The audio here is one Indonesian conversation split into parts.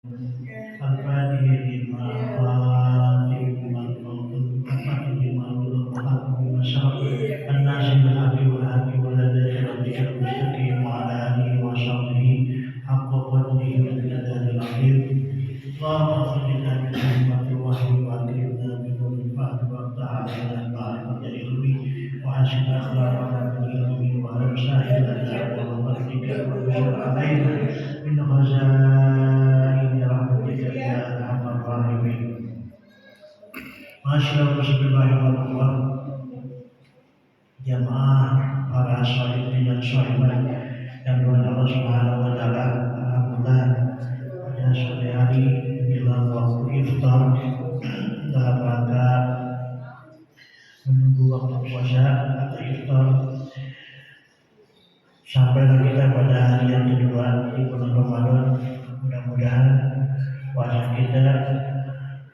الفاتح لما خاتم لما والخاتم لما سبق الناصر بالحق والحق والهدى ربك المستقيم وعلى اله وصحبه حق قدره ومقداره العظيم. اللهم اخرجنا من ظلمات الوحي واكرمنا بنور الفهم وافتح علينا معرفة علمي وحسن اخلاقنا بالعلم وسهل لنا ابواب فضلك وانشر علينا من خزائن رحمتك يا ارحم الراحمين. Masyaallah, bismillahirrahmanirrahim. Jamaah para sholih dan sholimat yang dimuliakan Allah Subhanahu wa taala, alhamdulillah pada sore hari menjelang waktu iftar dalam rangka menunggu waktu puasa atau iftar sampai kita pada hari yang kedua di bulan Ramadan. Mudah-mudahan puasa kita,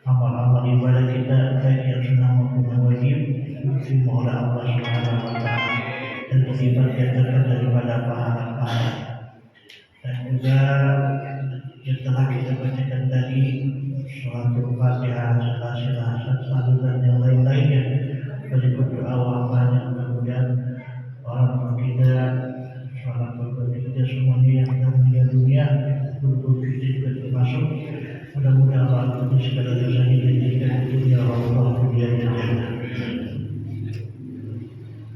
amal-amal ibadah kita baik yang sunnah maupun yang wajib diterima oleh Allah Subhanahu wa taala dan diberikan daripada pahala-pahala. Dan juga yang telah kita bacakan tadi suratul Fatihah, salah dan yang lain-lainnya, berikut doa wafat yang mudah-mudahan orang tua kita, saudara kita semuanya yang sedang meninggal dunia, guru kita juga termasuk. Mudah-mudahan Allah ampuni segala dosa kita di dunia Allah kemudian di jannah.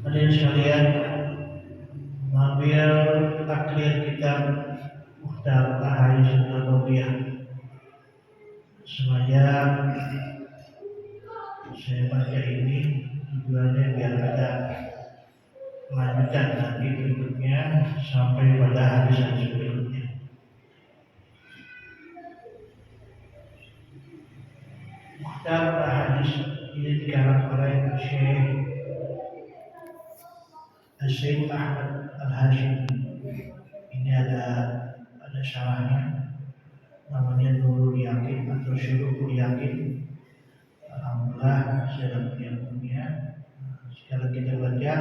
Hadirin sekalian, mengambil taklir kitab Mukhtar Ahadits Nabawiyah. Sengaja saya baca ini tujuannya biar ada lanjutan nanti berikutnya sampai pada hadis yang berikutnya. Mukhtar Ahadits ini dikarang oleh Syekh Ahmad Al-Hashimi. Ini ada syarahnya, namanya Nurul Yakin atau Syuruhul Yakin. Alhamdulillah saya punya. Sekarang kita baca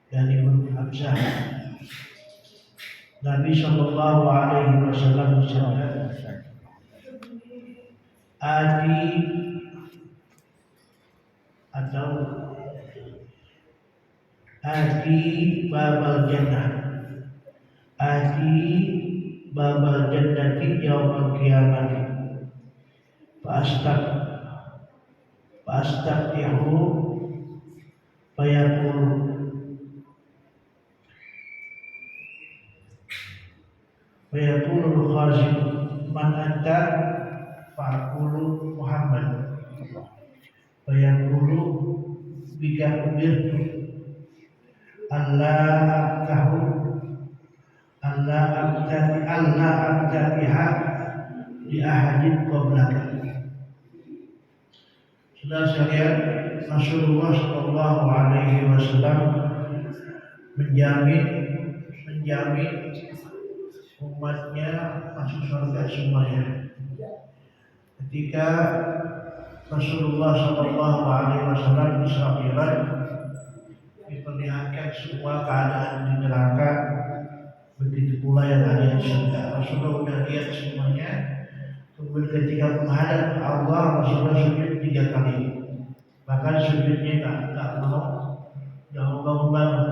dari huruf Hamzah. Nabi Sallallahu Alaihi Wasallam bersabda, Ati atau Ati babal jannah, Ati babal jannati yaumal qiyamati, Fastaftihu fayaqulu al-khazin man anta fa'qulu Muhammad fayaqulu bika umirtu Allah abtadiha di ahadin qablaka. Saudara sekalian, Rasulullah Shallallahu Alaihi Wasallam menjamin umatnya masuk surga semuanya. Ketika Rasulullah Shallallahu Alaihi Wasallam Isra Mi'raj diperlihatkan semua keadaan di neraka, begitu pula yang ada di surga. Rasulullah sudah lihat semuanya. Kemudian ketika menghadap Allah, Rasulullah sujud 3 kali. Bahkan sujudnya tak mau bangun.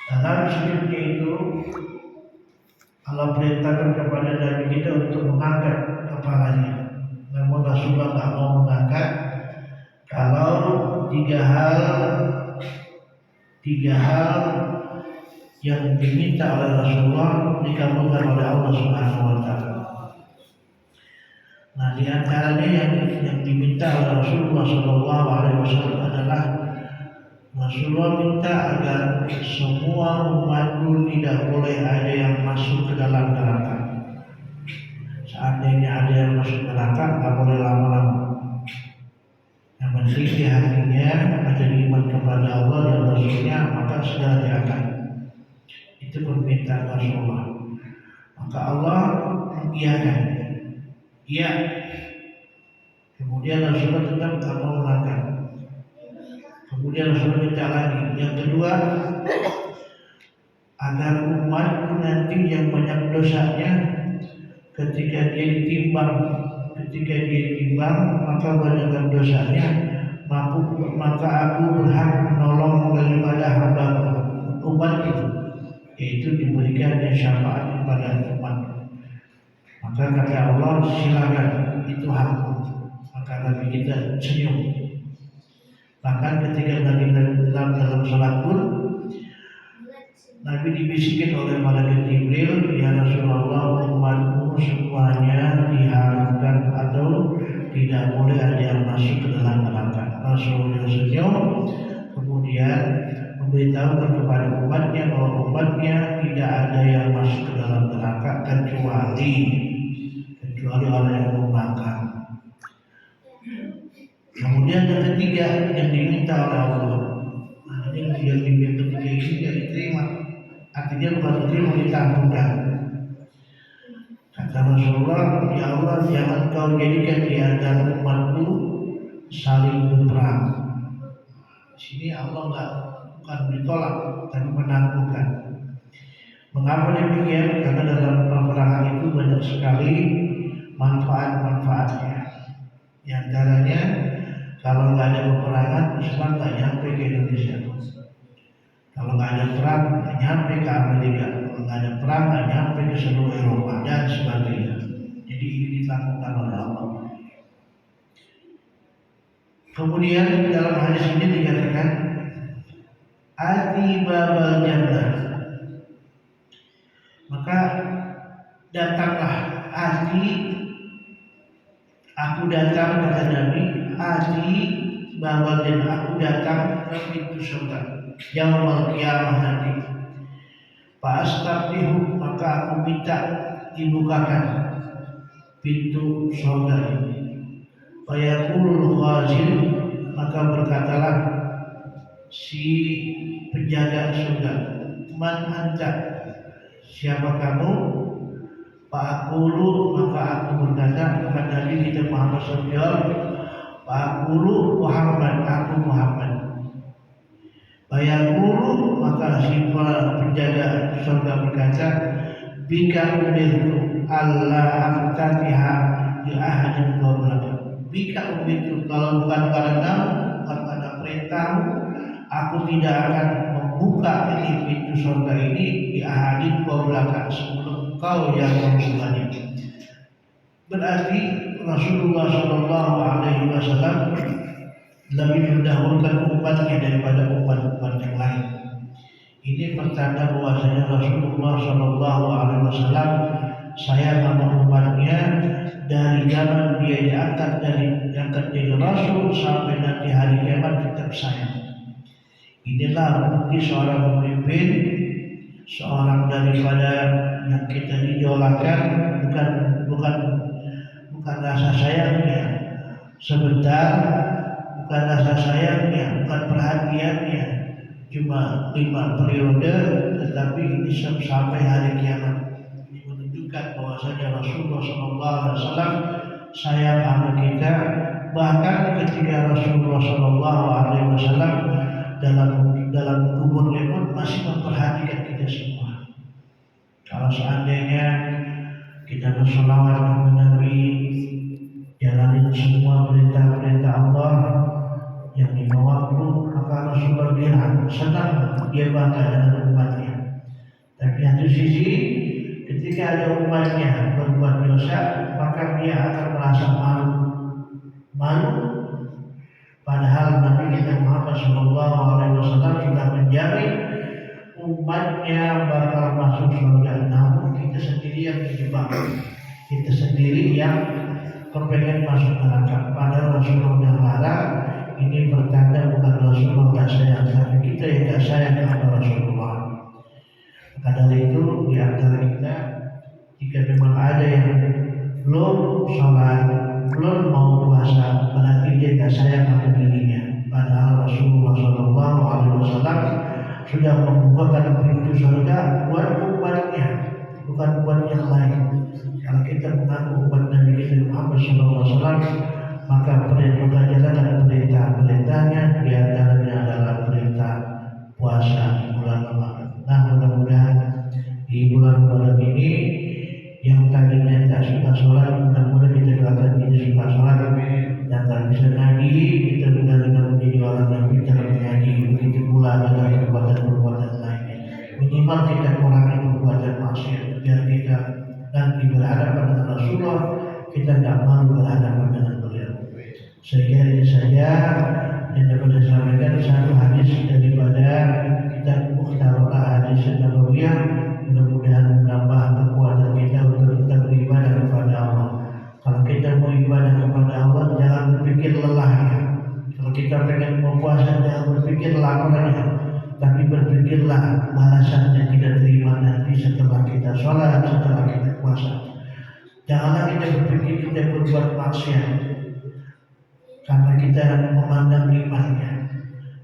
Dalam sujudnya itu Allah perintahkan kepada Nabi kita untuk mengangkat kepalanya. Namun Rasulullah tak mau mengangkat. Kalau tiga hal yang diminta oleh Rasulullah dikabulkan oleh Allah Subhanahu wa taala. Nah, di antaranya yang diminta oleh Rasulullah Shallallahu Alaihi Wasallam adalah Rasulullah minta agar semua umatku tidak boleh ada yang masuk ke dalam neraka. Seandainya ada yang masuk neraka, tak boleh lama-lama. Yang penting di hatinya ada iman kepada Allah dan Rasulnya, maka segala diangkat. Itu permintaan Rasulullah. Maka Allah mengiyakan. Iya. Kemudian Rasulullah tetap tak mau mengangkat. Kemudian Rasulullah minta lagi. Yang kedua, agar umatku nanti yang banyak dosanya ditimbang, maka banyakkan dosanya, maka aku berhak menolong daripada hamba umat itu, yaitu diberikannya syafaat kepada umat. Maka kata Allah, silakan, itu hakku. Maka Nabi kita senyum. Bahkan ketika Nabi dalam salat pun, Nabi dibisikin oleh malaikat Jibril, ya Rasulullah, umatmu semuanya diharamkan atau tidak boleh ada yang masuk ke dalam neraka. Rasulullah senyum, kemudian memberitahukan kepada umatnya bahwa umatnya tidak ada yang masuk ke dalam neraka kecuali orang yang membangkang. Kemudian yang ketiga yang diminta oleh Allah, ini yang ketiga ini tidak diterima. Artinya bukan diterima, ditangguhkan. Kata Rasulullah, ya Allah, jangan kau jadikan di antara umatku saling berperang. Di sini Allah bukan ditolak, tapi menangguhkan. Mengapa demikian? Karena dalam peperangan itu banyak sekali manfaat-manfaatnya. Di antaranya, kalau nggak ada peperangan, Islam nggak nyampe ke Indonesia. Kalau nggak ada perang, nggak nyampe ke Amerika. Kalau nggak ada perang, nggak nyampe ke seluruh Eropa dan sebagainya. Jadi ini dilakukan oleh Allah. Kemudian dalam hadis ini dikatakan, ati babal jannah. Maka datanglah ati, aku datang, kata Nabi, ati babal jannah, aku datang ke pintu surga. Yaumul qiyamah nanti. Fa'astaftihu, maka aku minta dibukakan pintu surga ini. Fayaqulul khazin, maka berkatalah si penjaga surga, man anta, siapa kamu? Fa'aqulu, maka aku berkata kepada Nabi kita Muhammad SAW, fa'aqulu Muhammad, aku Muhammad. Fayaqulu, maka si penjaga surga berkata, bika umirtu Allah aftatiha di ahadin qablaka. Bika umirtu, kalau bukan karena perintahmu, aku tidak akan membuka ini pintu surga ini di ahadin qablaka, sebelum kau yang membukanya. Berarti Rasulullah SAW lebih mendahulukan umatnya daripada umat-umat yang lain. Ini pertanda bahwasanya Rasulullah SAW sayang sama umatnya dari zaman dia diangkat jadi Rasul sampai nanti hari kiamat tetap sayang. Inilah bukti seorang pemimpin, seorang daripada yang kita idolakan, bukan rasa sayangnya sebentar, bukan rasa sayangnya, bukan perhatiannya cuma 5 periode, tetapi ini sampai hari kiamat. Ini menunjukkan bahwasanya Rasulullah SAW sayang sama kita. Bahkan ketika Rasulullah SAW dalam kuburnya pun masih memperhatikan kita semua. Kalau seandainya kita bersolawat kepada Nabi, jalanin semua perintah-perintah Allah yang dibawaku, maka Rasulullah bilang senang, dia bangga dengan umatnya. Tapi satu sisi, ketika ada umatnya berbuat dosa, maka dia akan merasa malu. Padahal Nabi kita Muhammad SAW sudah menjamin umatnya bakal masuk surga. Namun kita sendiri yang dijebak, kita sendiri yang kepengen masuk neraka. Padahal Rasulullah larang. Ini pertanda bukan Rasulullah tak sayang, tapi kita yang tak sayang kepada Rasulullah. Maka dari itu di antara kita, jika memang ada yang belum sholat, belum mau puasa, berarti dia tak sayang kepada dirinya. Padahal Rasulullah SAW sudah membukakan pintu surga buat umatnya, bukan buat yang lain. Kalau kita mengaku umat Nabi kita Muhammad SAW, maka jalankan perintah-perintahnya, di antaranya adalah perintah puasa di bulan Ramadan. Nah, mudah-mudahan di bulan Ramadan ini yang tadinya nggak suka sholat, mudah-mudahan kita doakan kita suka sholat. Yang tak bisa ngaji, kita mudah-mudahan menjadi orang yang pintar mengaji. Begitu pula dengan perbuatan-perbuatan lainnya. Minimal kita kurangi perbuatan maksiat, biar kita nanti berhadapan dengan Rasulullah, kita tidak malu berhadapan dengan beliau. Sehingga ini saja yang dapat saya sampaikan satu hadis daripada kitab Mukhtarah Hadis Nabawiyah, mudah-mudahan menambah kekuatan kita untuk kita beribadah kepada Allah. Kalau kita mau ibadah kepada Allah, jangan berpikir lelahnya. Kalau kita pengen mau puasa, jangan berpikir laparnya, tapi berpikirlah balasan yang kita terima nanti setelah kita sholat, setelah kita puasa. Janganlah kita berpikir kita berbuat maksiat karena kita memandang nikmatnya.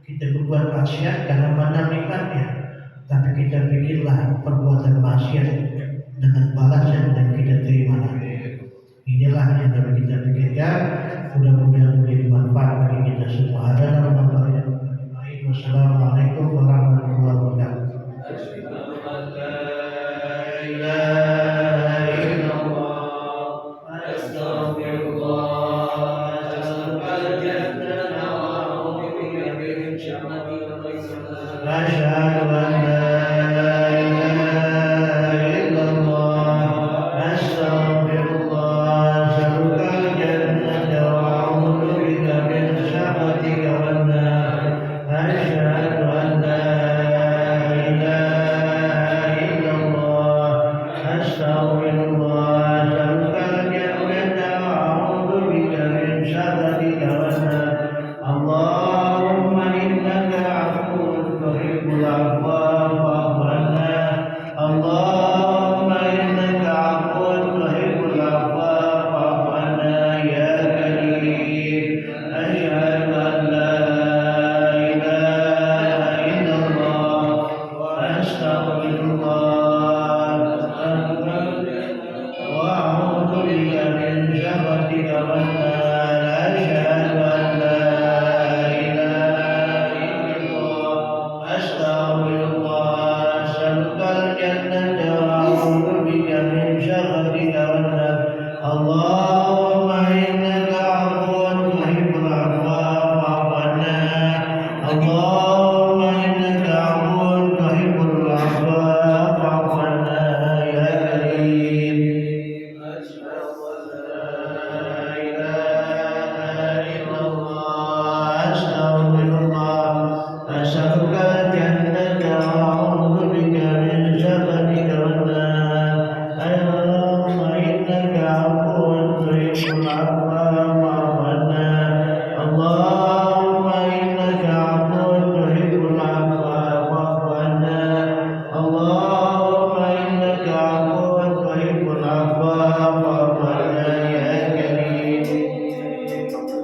Kita berbuat maksiat karena memandang nikmatnya, tapi kita pikirlah perbuatan maksiat dengan balasan yang kita terima nanti. Inilah yang dapat kita pikirkan. Mudah-mudahan menjadi manfaat bagi kita semua. Wassalamualaikum warahmatullahi wabarakatuh. Allahumma